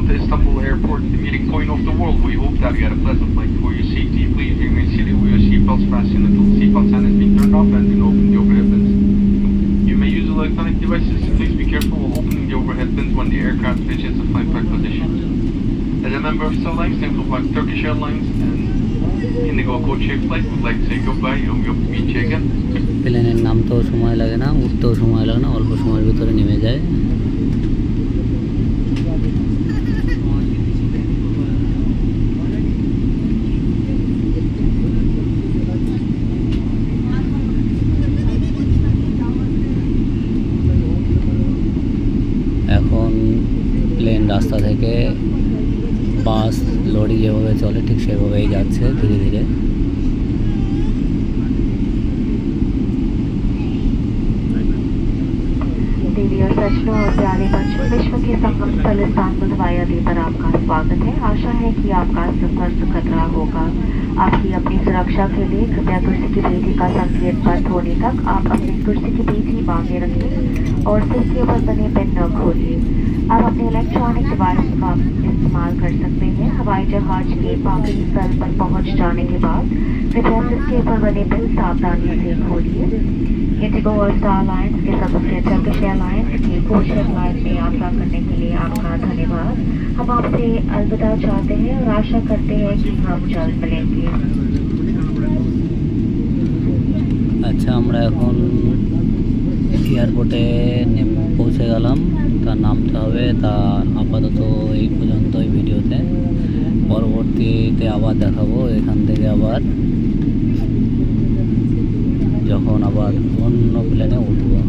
Welcome to Istanbul Airport, the meeting point of the world. We hope that you had a pleasant flight. For your safety, please remain seated with your seatbelts fastened until the seatbelt sign has been turned off and do not open the overhead bins. You may use electronic devices. Please be careful while opening the overhead bins when the aircraft reaches the flight path position. As a member of Starlines, thank you for Turkish Airlines and Indigo code-shaped flight, we would like to say goodbye and we hope to meet you again. প্লেনের নামতেও সময় লাগে না, উঠতেও সময় লাগে না, অল্প সময়ের ভিতরে নেমে যায়। এখন প্লেন রাস্তা থেকে বাস লরি যেভাবে চলে ঠিক সেভাবেই যাচ্ছে ধীরে ধীরে। देवी और सज्जनों और प्यारे बच्चों, विश्व के संगम स्थल इस्तांबुल हवाई अड्डे पर आपका स्वागत है। आशा है कि आपका सफर सुखद रहा होगा। आपकी अपनी सुरक्षा के लिए कृपया कुर्सी की पेटी का संकेत बंद होने तक आप अपनी कुर्सी की पेटी बांधे रखें और सीट के ऊपर बने पिन न खोलिए। आप अपने इलेक्ट्रॉनिक डिवाइस का इस्तेमाल कर सकते हैं। हवाई जहाज के पार्किंग स्थल पर पहुंच जाने के बाद कृपया सीट के ऊपर बने पिन सावधानी से खोलिए। इंडिगो और स्टार अलायंस के सदस्य टर्किश एयरलाइंस की कोड-शेप फ्लाइट में यात्रा करने के लिए आपका धन्यवाद। हम आपसे अलविदा चाहते हैं और आशा करते हैं कि हम जल्द मिलेंगे। আচ্ছা, আমরা এখন এয়ারপোর্টে পৌঁছে গেলাম। তা নামতে হবে। তা আপাতত এই পর্যন্তই ভিডিওতে। পরবর্তীতে আবার দেখাবো এখান থেকে আবার যখন আবার অন্য প্লেনে উঠবো।